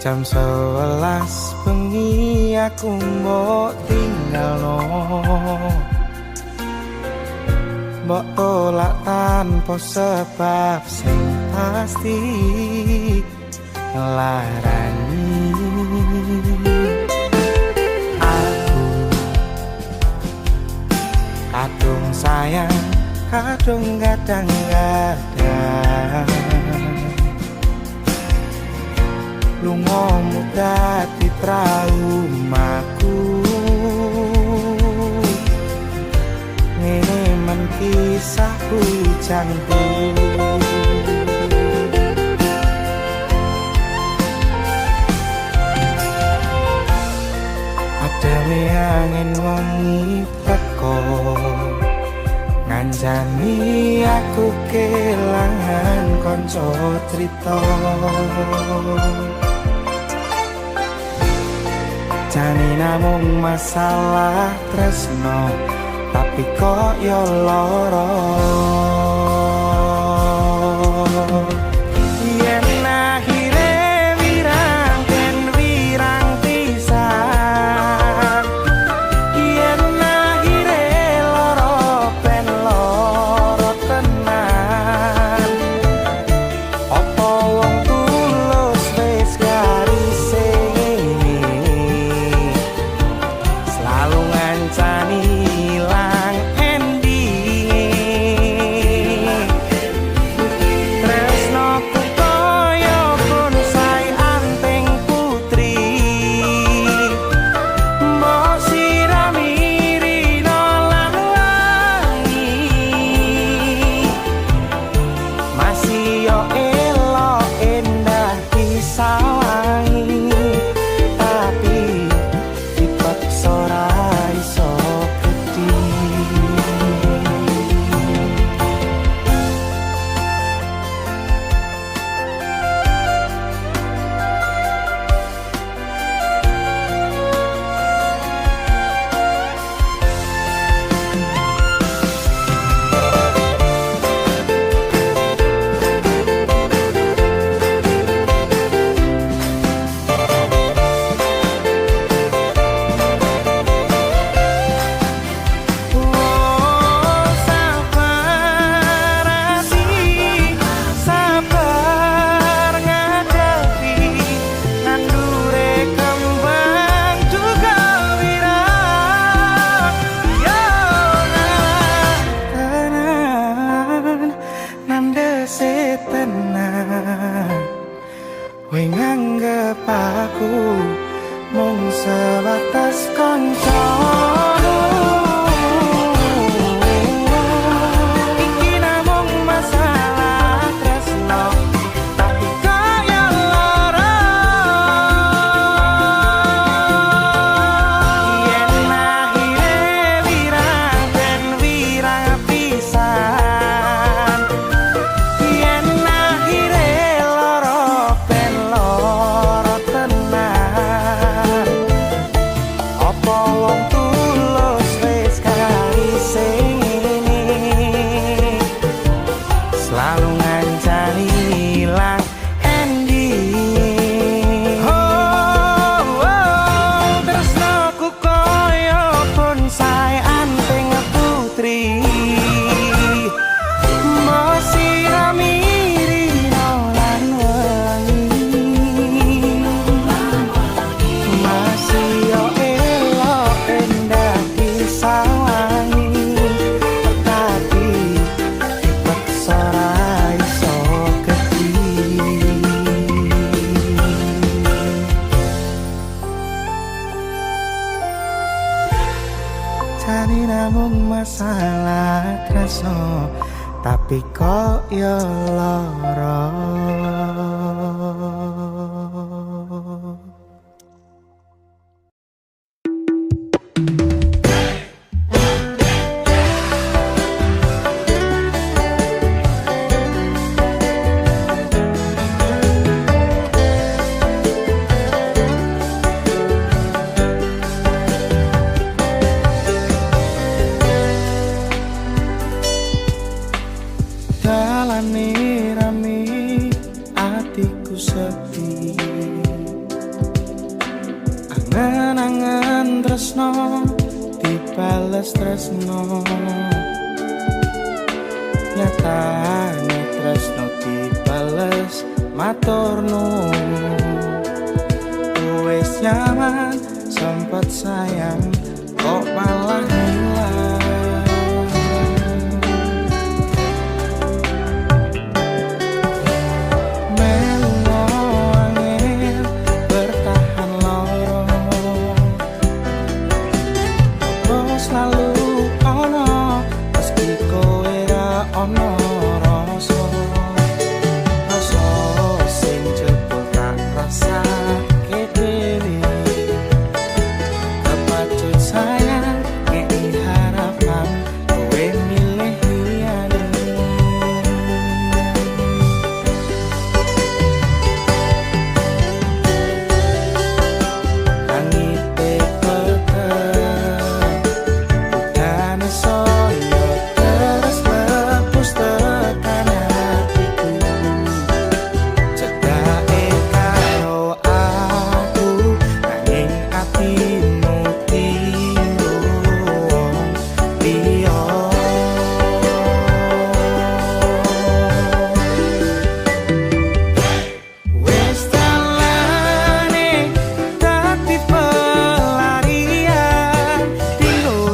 Jam 11 bengi aku mbok tinggalno, mbok tolak tanpa sebab sing pasti larani. Aku kadung sayang, kadung kadang-kadang lunga muda di traumaku. Ngene men kisah hujanku. Adewe angin wangi teko nganjani aku kelangan konco cerita. Jani namung masalah tresno, tapi kok yo loro. Yen akhire wirang ken wirang pisan, yen akhire loro ben loro tenan. Apa wong tulus wis garise selalu ngancani ilang ending. Tresnoku koyo bonsai anting putri, mbok sirami rino lan wangi. Masih yo elok endah disawangi, tapi dipaksa ra iso gedhi. Sabar ngadepi nandure kembang juga wirang. Yo tenan nandese tenan, kowe nganggep aku mung sebatas kanca. Iki namung masalah tresno, tapi kaya lara. Yen akhire wirang ben wirang pisan, yen akhire loro ben loro tenan. Apa wong tulus wis karise ngene, selalu ngancani ilang ending. Tresnoku koyo bonsai anting putri, mbok sirami rino lan wangi. Masih yo elok endah disawangi, tapi dipaksa ra iso gedhi. Jani namung masalah tresno, tapi kok yo lara. Dalane rame atiku sepi, Kenangan tresno dibales tresno, nyatane tresno dibales matur nuwun. Wis nyaman sempet sayang kok malah hilang.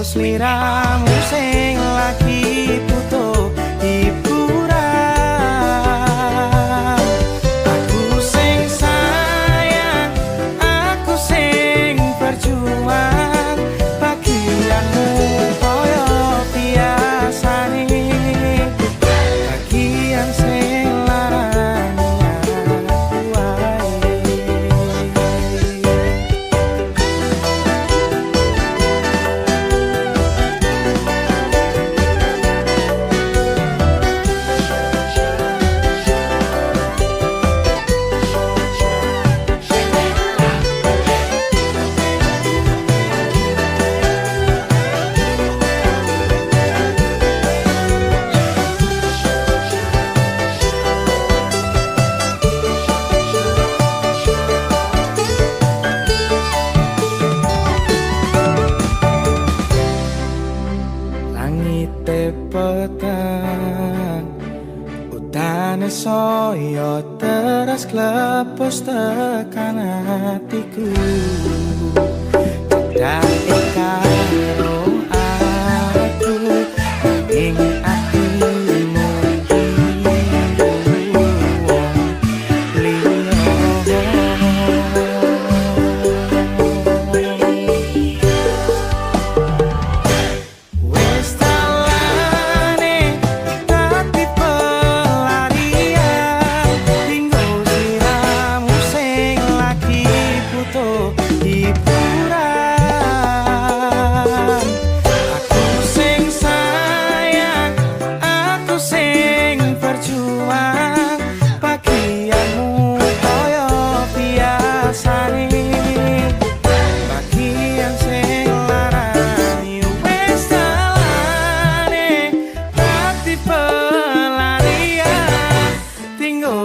Sliramu sing lagi butuh hiburan, aku sing sayang, aku sing berjuang, bagianmu koyo biasane, bagian sing larani aku wae. Langite peteng, udane soyo teras klepos tekan hatiku. Cedake karo aku ing atimu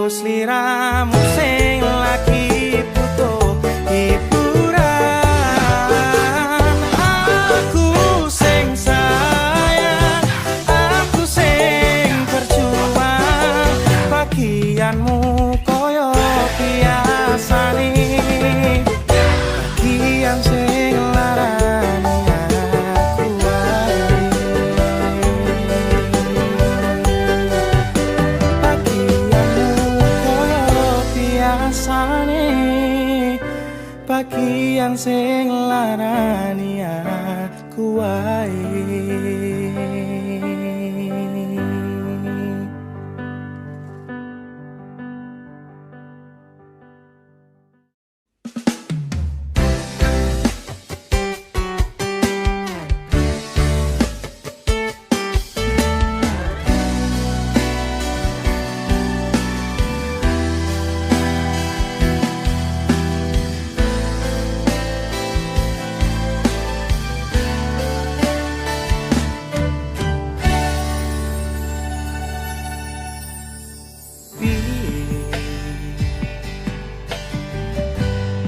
sliramu sing lagi butuh hiburan, aku sing sayang, aku sing berjuang, bagianmu koyo biasane, bagian sing larani aku wae. Bagian sing larani aku wae.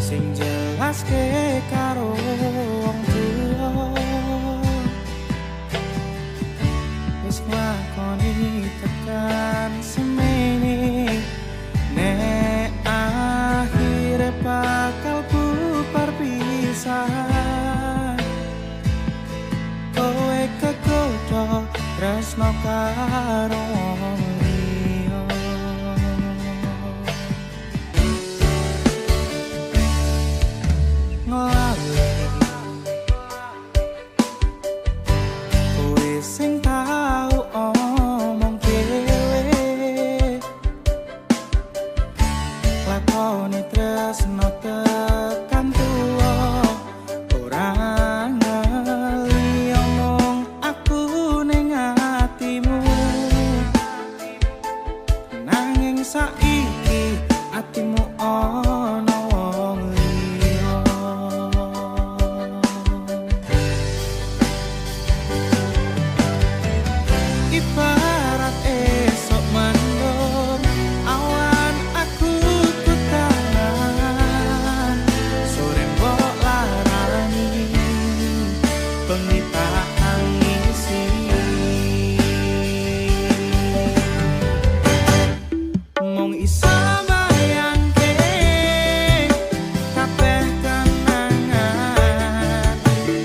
Sing jelas ke lakoni tekan semene nek akhire bakal bubar pisahan kowe kegoda tresno karo wong liya nglawe kowe sing tau omong dhewe lakoni tresno tekan tuwa ora ngeliyo mung aku ning atimu nanging saiki atimu ana wong liya ibarat esok mendung awan aku kutangan sore mbok larani bengi tak tangisi mung iso bayangke kabeh kenangan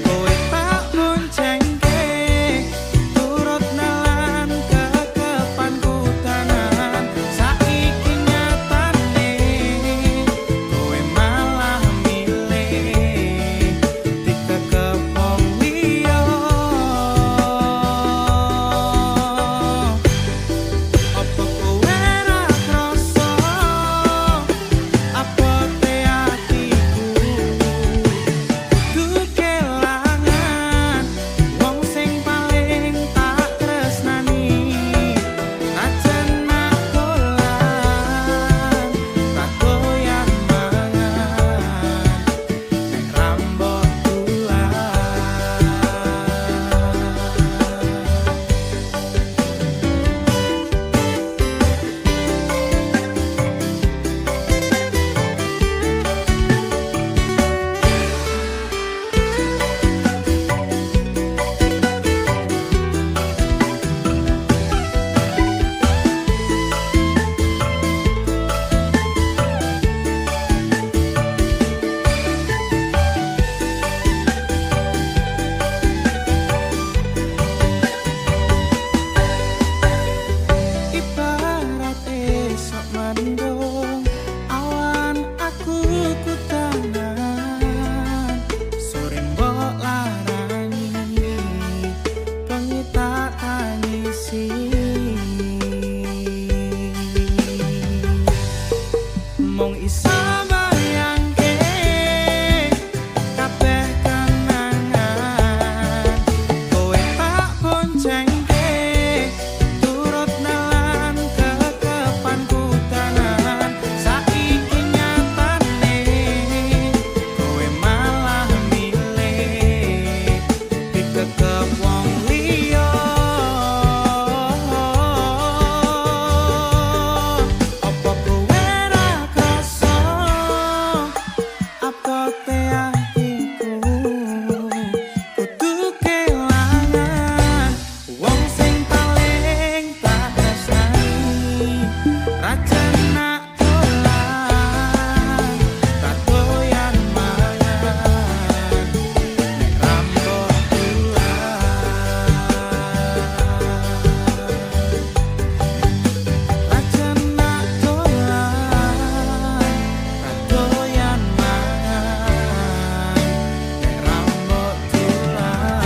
kowe tak boncengke turut nelan kekepanku tanan saiki nyatane kowe malah milih dikekep wong liya apa kowe ra krasa apote atiku kudu kelangan wong sing paling tak tresnani ajen aku lan tak goyang mangan nek rambut tulan ibarat esok mendung awan aku kutangan sore mbok larani bengi tak tangisi mung iso bayangke kabeh kenangan kowe tak boncengke turut nelan kekepanku tanan saiki nyatane kowe malah milih dikekep wong liya apa kowe ra krasa apote atiku kudu kelangan wong sing paling tak tresnani rajan nak dolan tak doyan mangan nek rambut tulan rajan nak dolan tak doyan mangan nek rambut tulan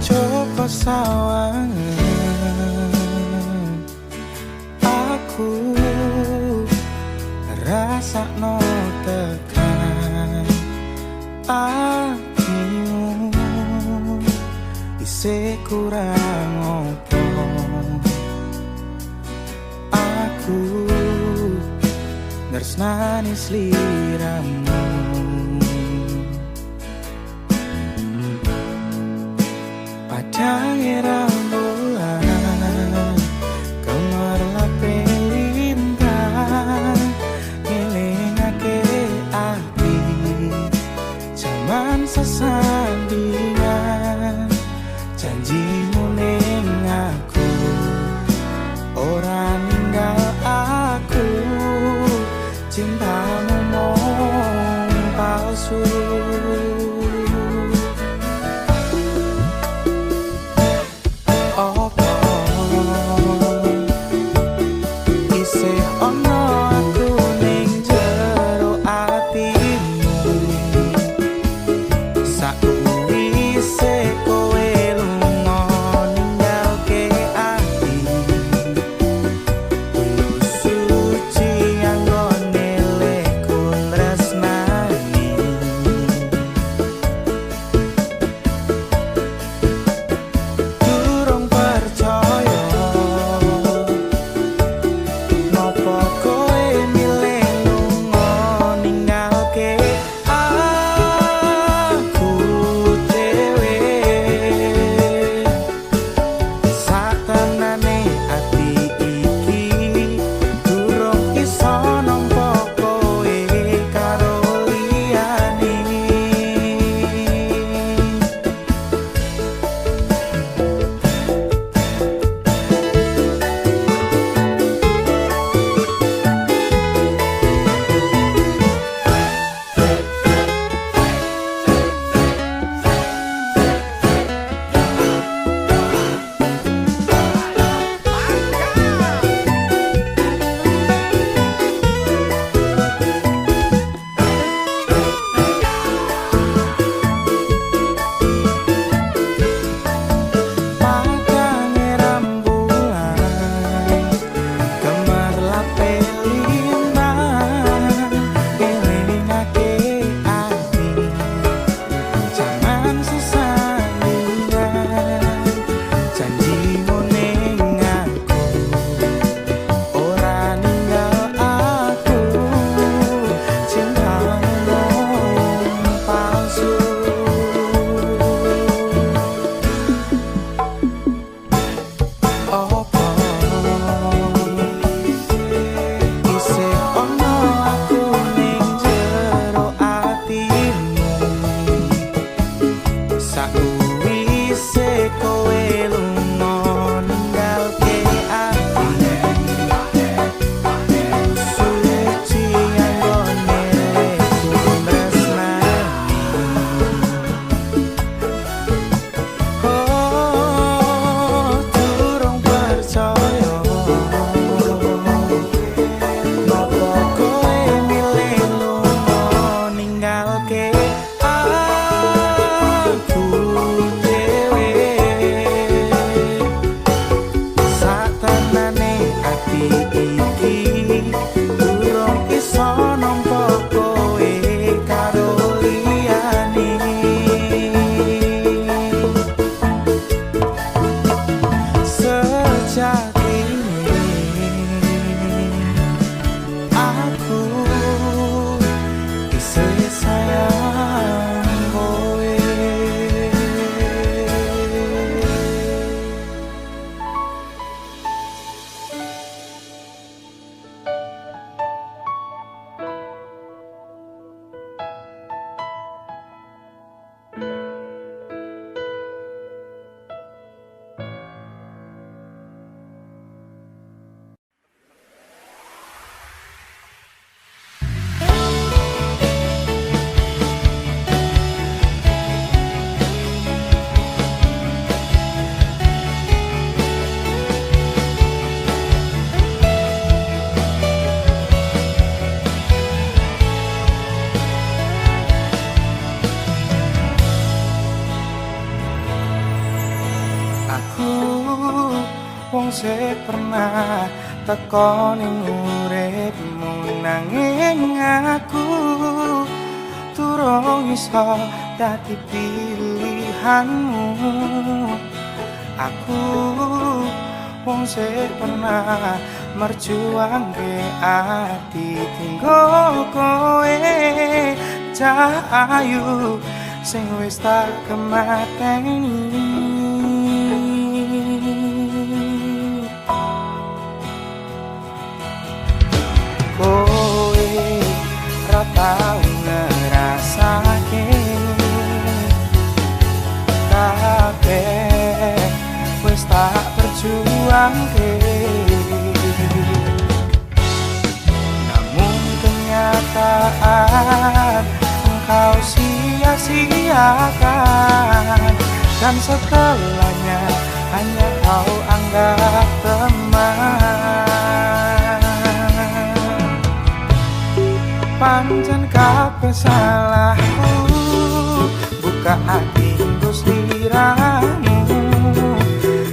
Joko sawangan aku rasakno tekan atimu isih kurang opo aku nresnani sliramu. Padange rembulan kemerlape lintang ngelingake ati jaman sesandingan. Janjimu ning aku ora ninggal aku, cintamu mung palsu. sing pernah teko ning uripmu, nanging aku durung iso dadi pilihanmu. aku wong sing pernah merjuangke ati tinggo kowe cahayu sing wis tak kemateni. Kowe ra tau ngrasake kabeh wis tak perjuangke, namun kenyataan engkau sia-siakan, dan setelahnya hanya kau anggap teman. Pancen kabeh salahku, buka hati nggo sliramu,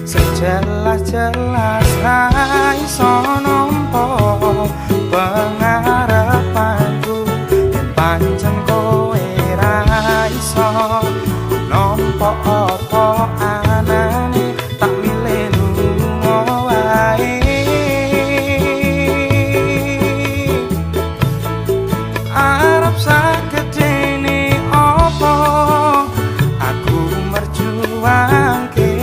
sejelas-jelas ra iso nampa pengarepanku. Yen pancen kowe ra iso nampa apa anane, tak milih lunga wae. Arep sakedene apa aku merjuangke,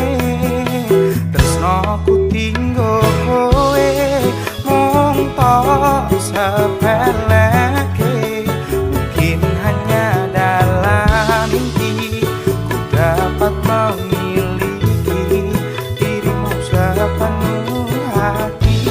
tresnoku tinggo kowe mung tok sepeleke. Mungkin hanya dalam mimpi ku dapat memiliki dirimu sepenuh hati.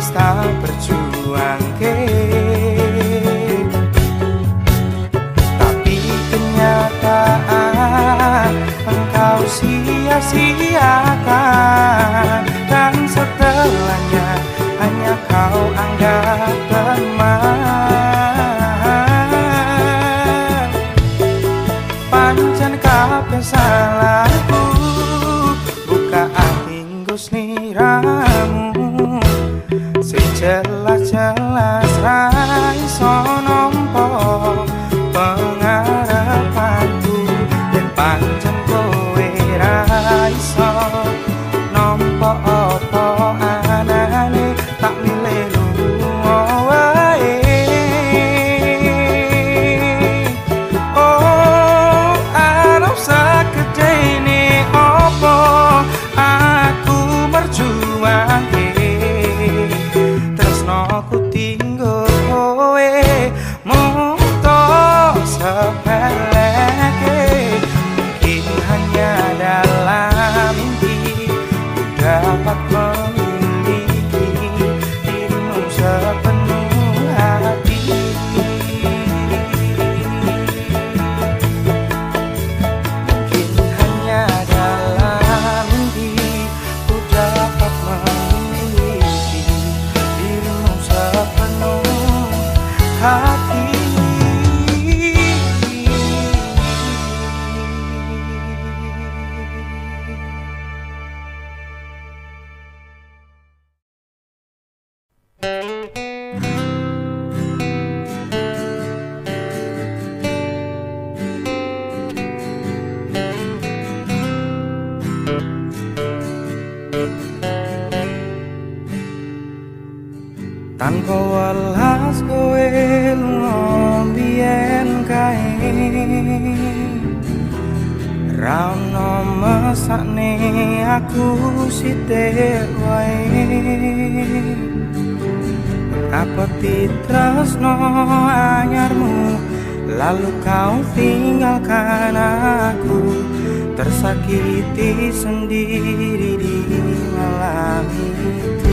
Tak berjuangke, tapi kenyataan engkau sia-siakan, dan setelahnya hanya kau anggap teman. Pancen kabeh salahku, buka ati nggo sliramu, sejelas-jelas ra iso nampa pengarepanku. Yen pancen kowe ra iso nampa apa anane, tak milih lunga wae. Oh, arep sakedene apa aku merjuangke, tresnoku tinggo kowe mung tok sepeleke. Mungkin hanya dalam mimpi ku dapat memiliki dirimu sepenuh hati. Mungkin hanya dalam mimpi ku dapat memiliki dirimu sepenuh hati. Tanpa welas kowe lunga biyen kae, ra ono mesakne aku sithik wae. Apa titresno anyarmu Lalu kau tinggalkan aku, tersakiti sendiri di malam itu.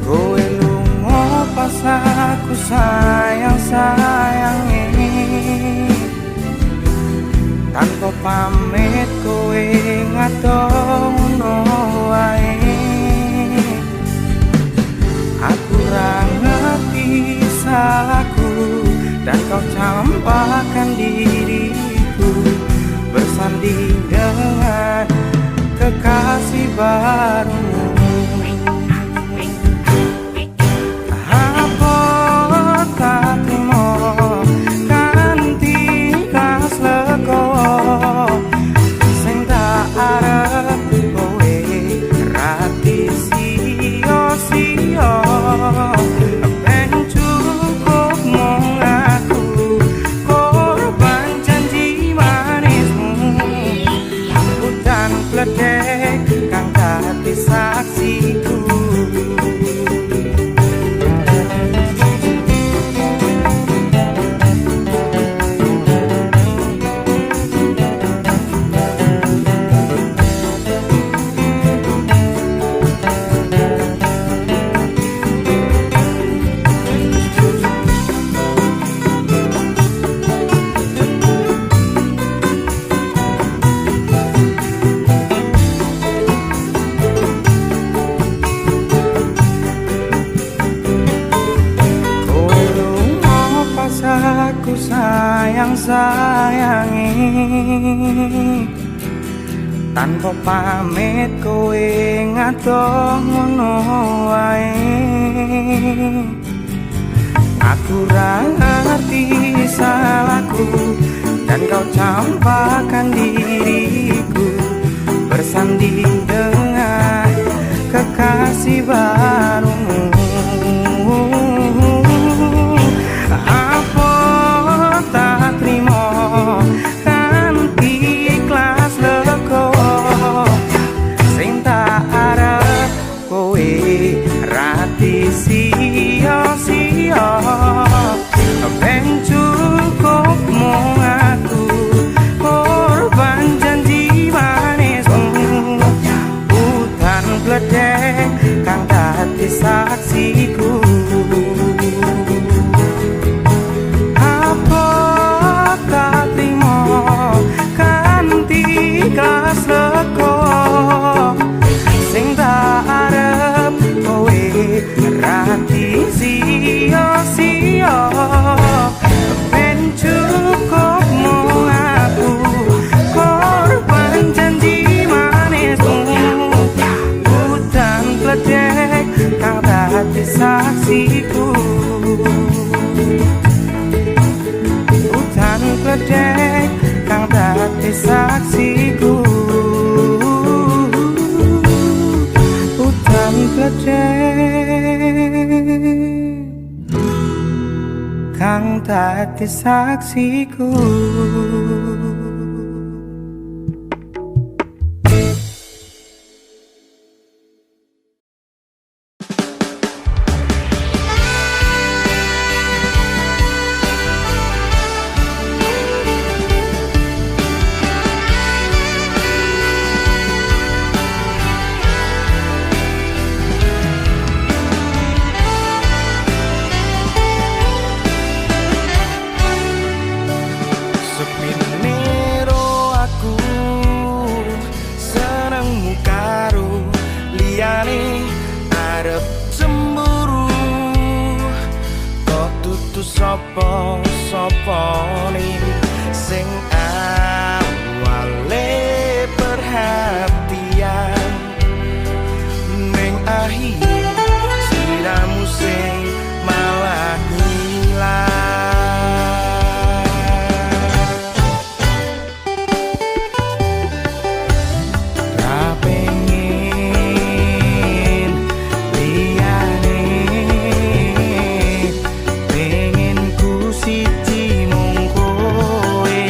Kowe lunga pas aku sayang-sayangi, tanpa pamit kowe ngadono wae. Aku ra ngerti salahku dan kau campakkan diriku bersanding dengan kekasih barumu. Apa tak terima kanthi kas lego sing tak arep kowe rati sia-sia. Ben cukup mung aku korban janji manismu, hutan pledek kang dadi saksiku. Aku sayang-sayangi, tanpa pamit kowe ngadono wae. Aku ra ngerti salahku dan kau campakkan diriku bersanding dengan kekasih barumu. Tak terima kanthi ikhlas lego sing tak arep kowe rati sia-sia. Ben cukup mung aku korban janji manismu, hutan pledek kang dadi saksiku. Ikhlas lego sing tak arep kowe rati sia-sia. Ben cukup mung aku korban janji manismu, hutan pledek kang dadi saksiku. Hutan pledek kang dadi saksiku. Hutan pledek kang dadi saksiku. Sopo-sopone sing awale perhatian ning akhir siramu sing malah hilang. Ra pengen liyane, pengen ku siji mung kowe.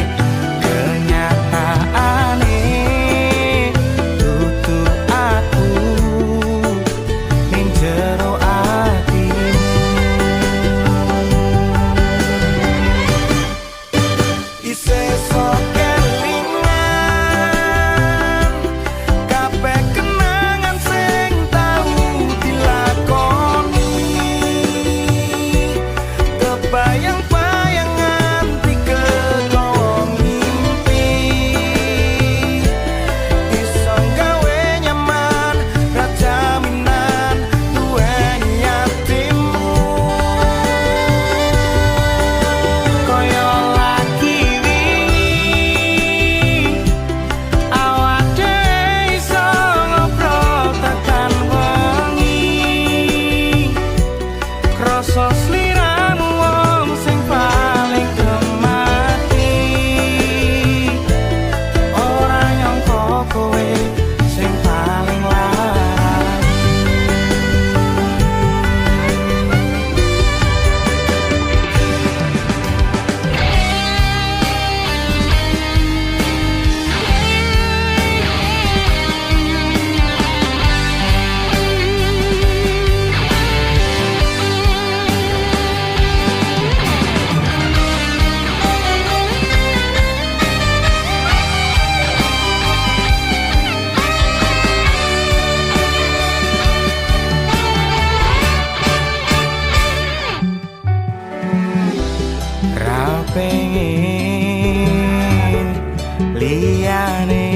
liyane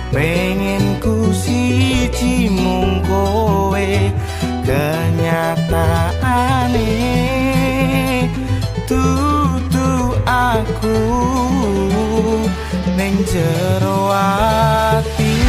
pengen ku siji mung kowe kenyataane dudu aku ning jero atimu.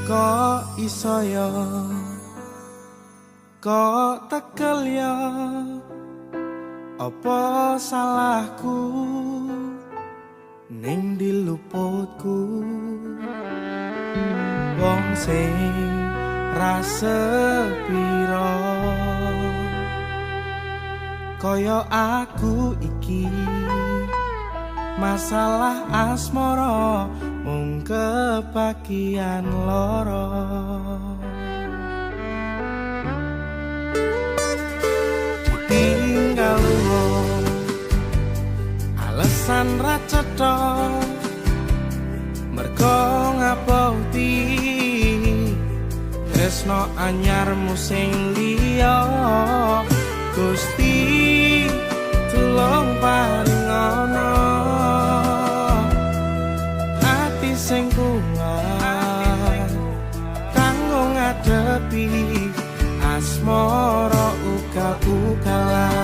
Kok iso yo, kok tekel yo, apa salahku ning diluputku wong sing rasa piro kaya aku iki masalah asmara mung kebagian loro ditinggal wong alasan ra cetha mergo ngaboti tresno anyarmu sing liya Gusti tulung paringono ati sing kuat kanggo ngadepi asmara ugal-ugalan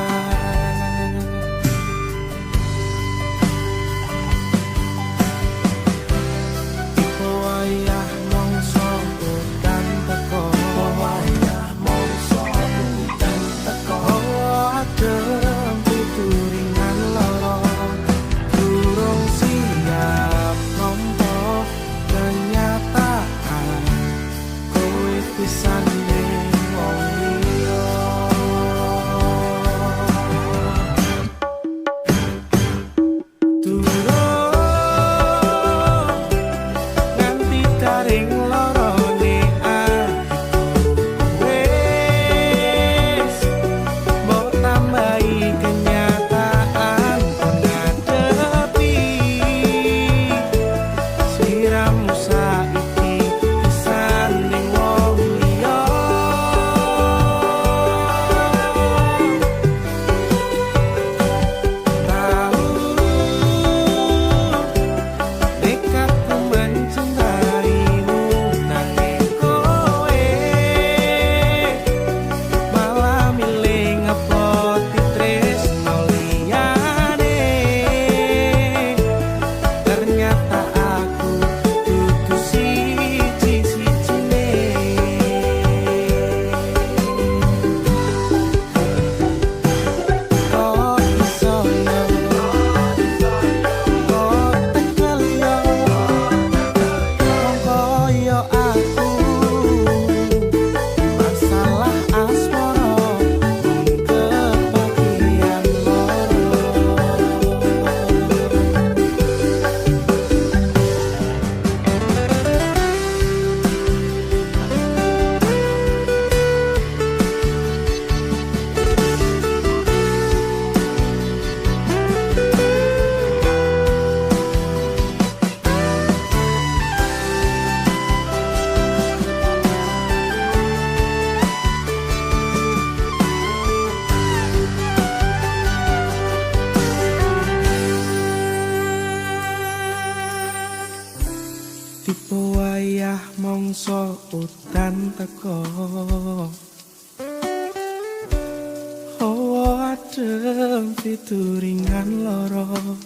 iku wayah mongso udan teko wayah mongso udan teko adem pituringan loro durung siap nampa kenyataan kowe pisan ning wong liya tipe wayah mongso udan teko hawa adem pituringan loro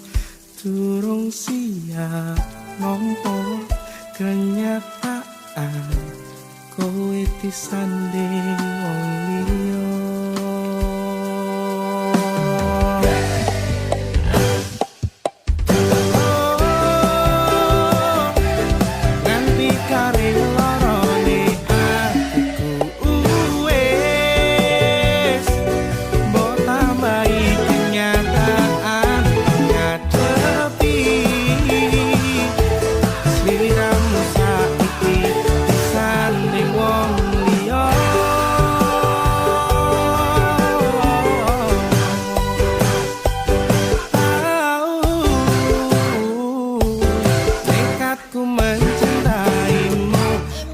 durung siap nampa kenyataan kowe disanding wong liya.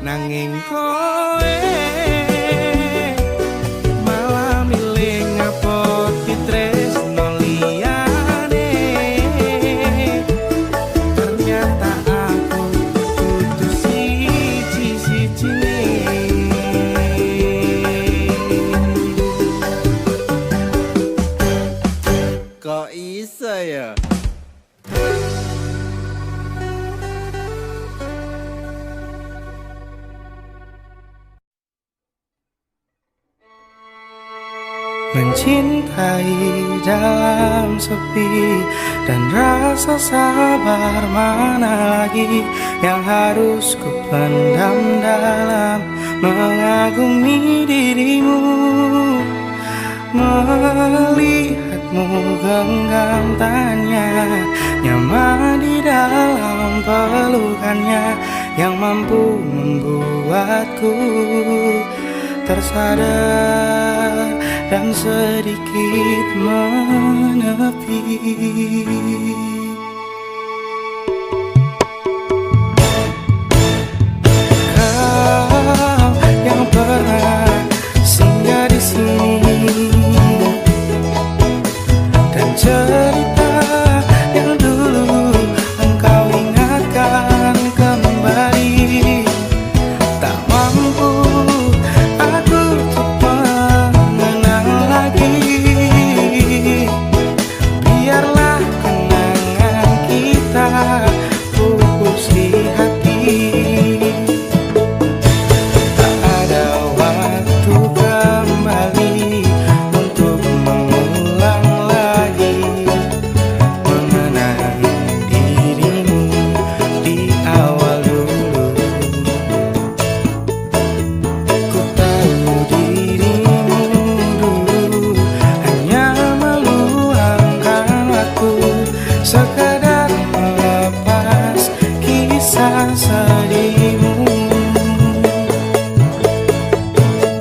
Nanging kowe malah milih ngapoti tresno liyane. Ternyata aku kudu siji-sijine. Kok iso ya? Mencintai dalam sepi dan rasa sabar mana lagi yang harus ku pendam dalam mengagumi dirimu. Melihatmu genggam tanya nyaman di dalam pelukannya yang mampu membuatku tersadar dan sedikit menepi. Kau yang pernah singgah di sini dan cerita yang dulu engkau ingatkan kembali, tak mampu aku untuk mengenang lagi. Biarlah kenangan kita pupus di hati. Tak ada waktu kembali untuk mengulang lagi mengenang dirimu di awal dulu. Ku tahu dirimu dulu hanya meluangkan waktu sekadar melepas kisah sedihmu.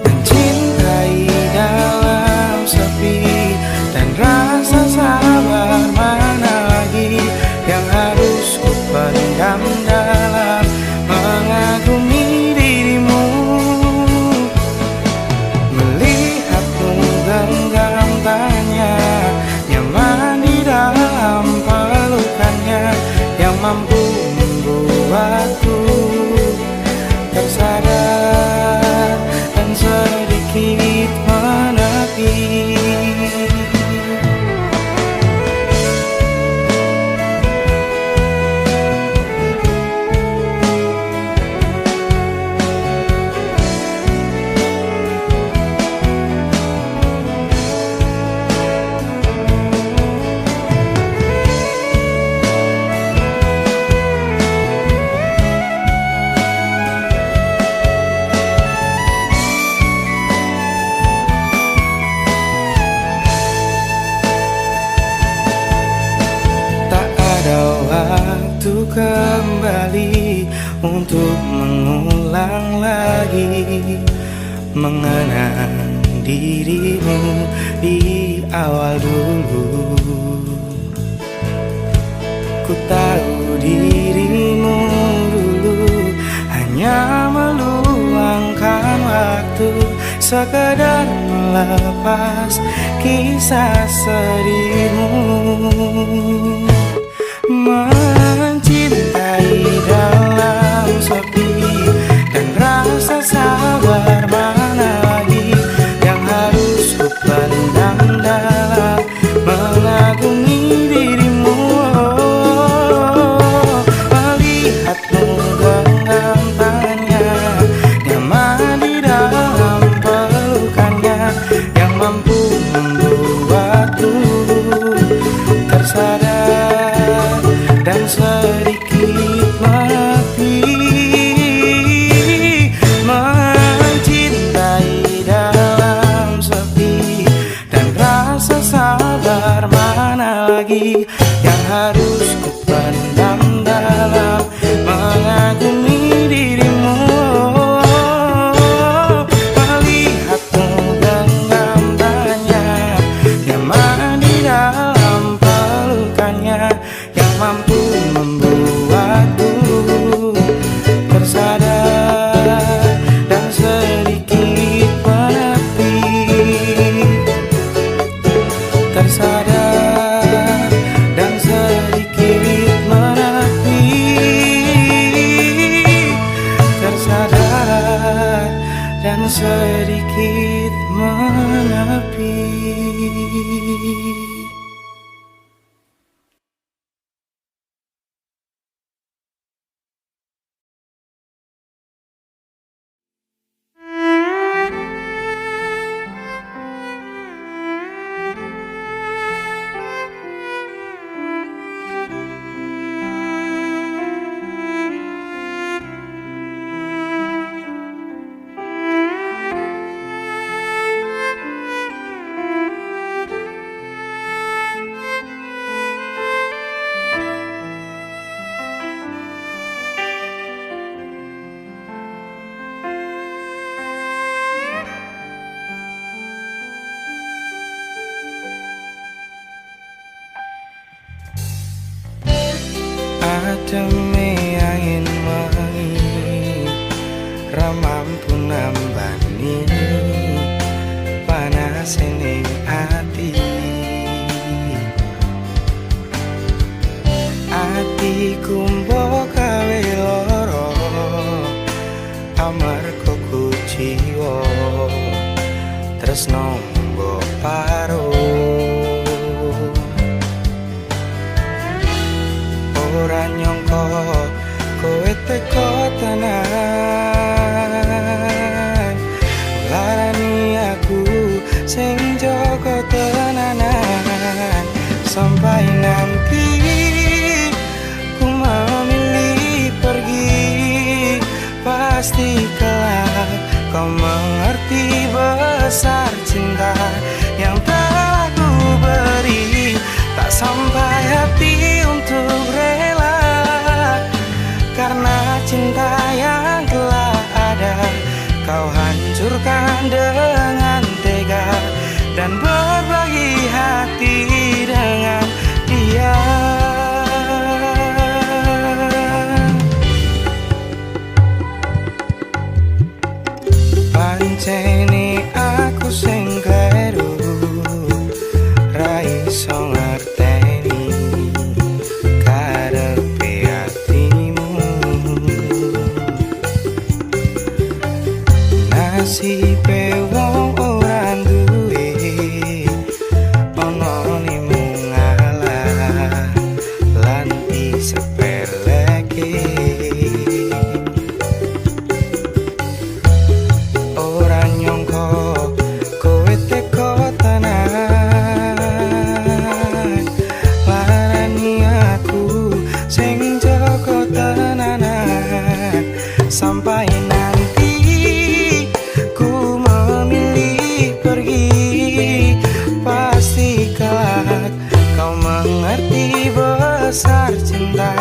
Mencintai dalam sepi dan rasa sabar mana lagi yang harus ku pendam dalam mengagumi dirimu. Melihatmu genggam tanya nyaman di dalam pelukannya yang mampu membuatku tersadar dan sedikit menepi. Waktu kembali untuk mengulang lagi mengenang dirimu di awal dulu. Ku tahu dirimu dulu hanya meluangkan waktu sekadar melepas kisah sedihmu. Mencintai dalam sedikit menepi. Ademe angin wangi ra mampu nambani panas ning ati. Atiku mbok gawe lara amarga kuciwa tresno mbok paro. Ora nyangka kowe teko tenan, larani aku sing jaga tenanan. Sampai nanti ku memilih pergi, pasti kelak kau mengerti besar cinta yang telah ku beri. Tak sampai hati untuk rela, karena cinta yang telah ada kau hancurkan dengan tega dan berbagi hati dengan dia. Pancene aku sing kleru ra iso ngerteni karepe atimu. Nasibe wong ora duwe ana nimu ngalah lan disepeleke. Ora nyangka kowe teko tenan, larani aku sing jaga tenanan. Sampai nanti ku memilih pergi, pasti kelak kau mengerti besar cinta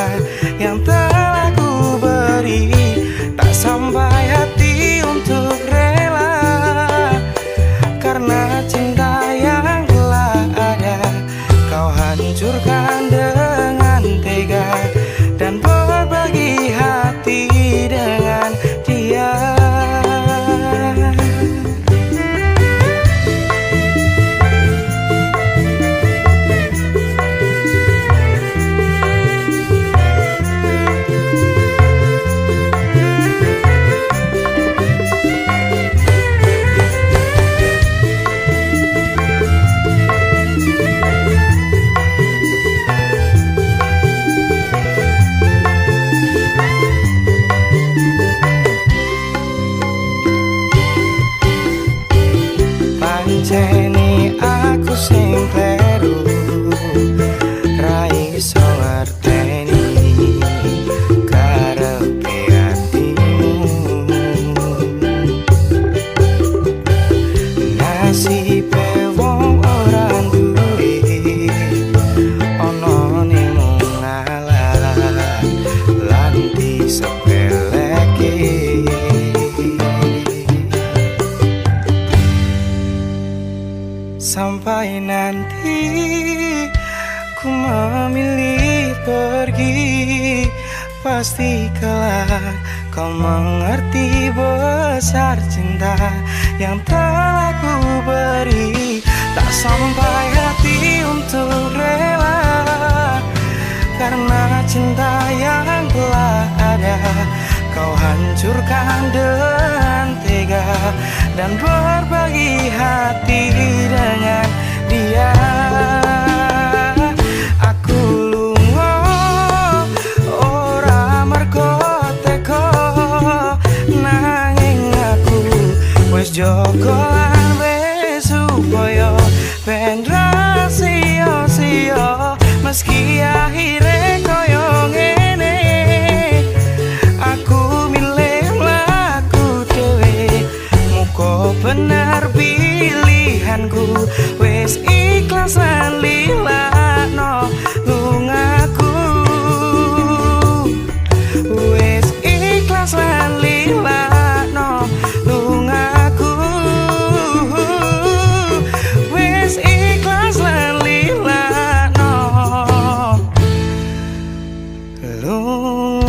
yang telah ku beri. Tak sampai hati untuk rela, karena cinta yang telah ada kau hancurkan dengan tega dan berbagi hati dengan dia. Pancene aku sing kleru ra iso ngerteni karepe atimu. Nasibe wong ora duwe ana nimu ngalah lan disepeleke. Sampai nanti ku memilih pergi, pasti kelak kau mengerti besar cinta yang telah ku beri. Tak sampai hati untuk rela, karena cinta yang telah ada kau hancurkan dengan tega dan berbagi hati dengan dia. Aku lunga ora mergo teko, nanging aku wis jaga lan wis supaya ben ra sia-sia meski akhire koyo ngene. Aku milih laku dhewe, muga bener pilihanku. Wis ikhlas lan lilakno lungaku, wis ikhlas lan lilakno lungaku, wis ikhlas lan lilakno lungaku.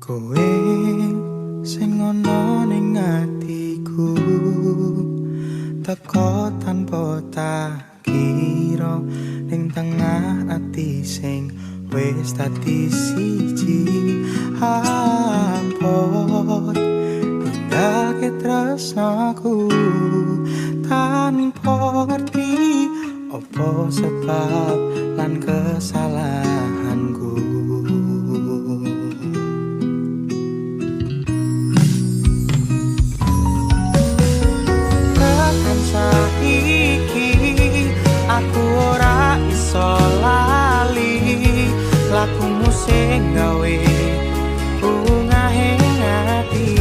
Kowe sing ana ning atiku, teko tanpa tak kira ning tengah ati sing wis dadi siji. Ampun tinggalke tresnaku tanpa ngerti apa sebab lan kesalahanku. Saiki aku ora iso lali lakumu sing gawe bungahing ati.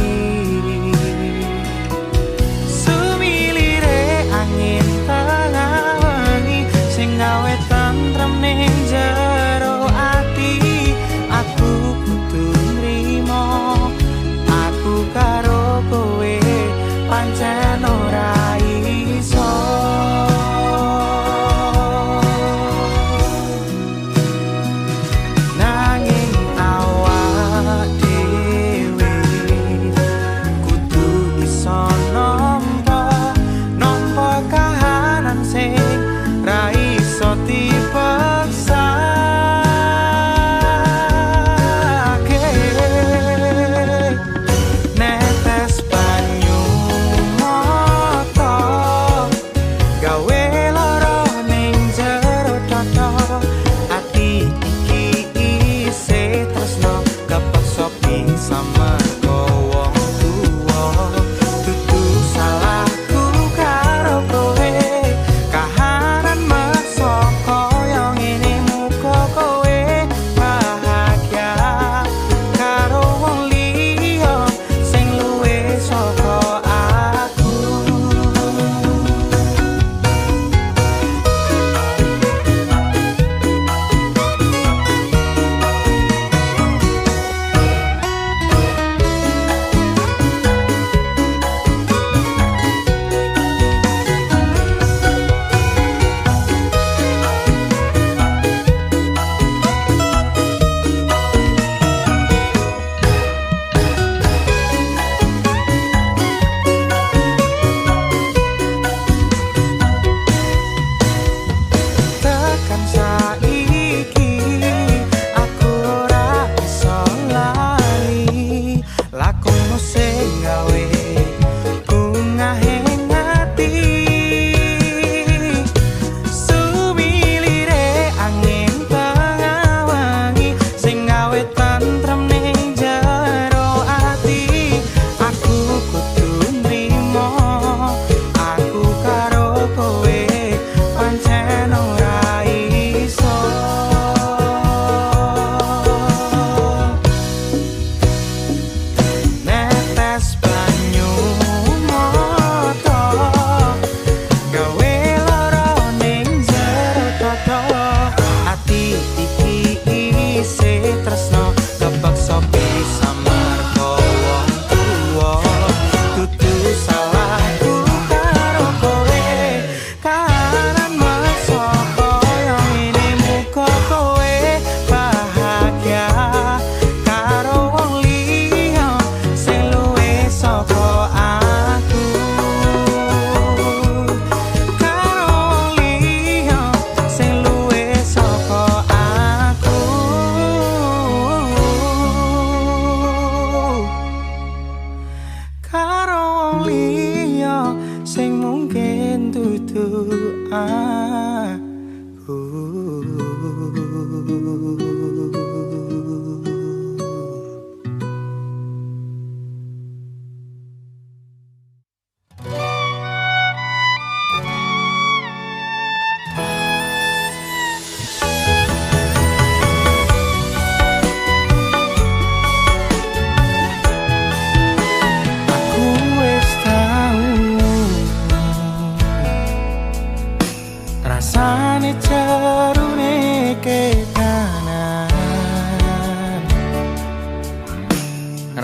Sumilire angin tengah wengi sing gawe tentrem ning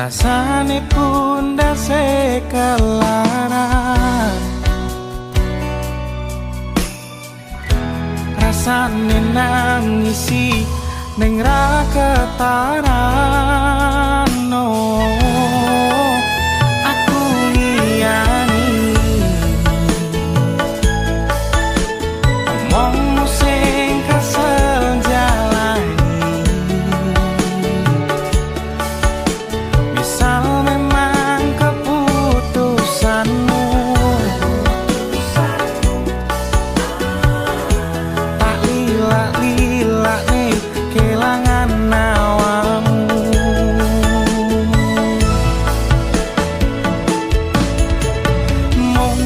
rasane pun ndase kelaran, rasane nangisi ning ra ketaran. No, aku liyani omongmu sing kesel jalani. Misal memang keputusanmu tak lilak-lilak nih kelangan awamu. Mung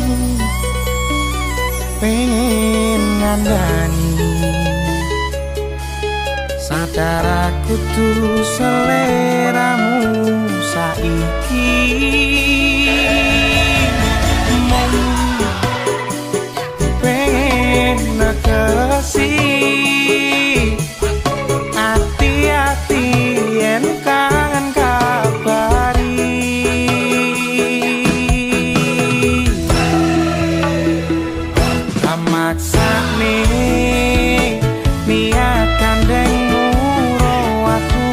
pengen ngandani sadar aku tuh seleramu saiki. Mung pengen nekesi hati-hati yen kangen kabari. Kamaksane niat kandeng muro aku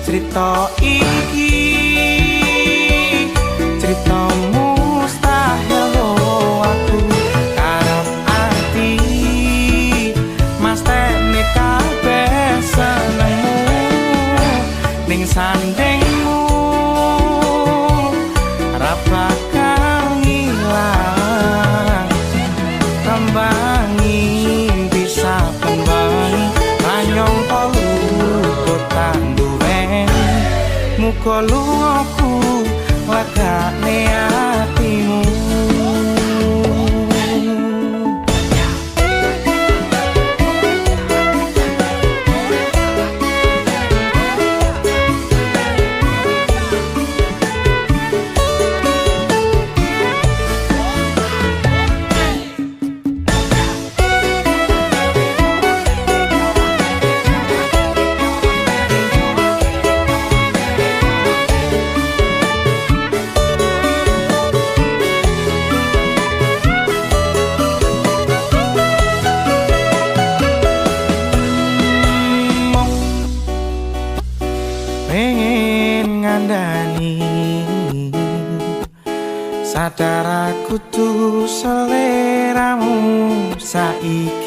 cerita iki, cerita mustahil lo aku karep ati mas teknik kabeh senengmu ning sandengmu ra bakal ngilang tembangi bisa kembali ranyong polu kota duren muka luaku lagane hatimu. Pengen ngandani sadar aku tuh seleramu saiki.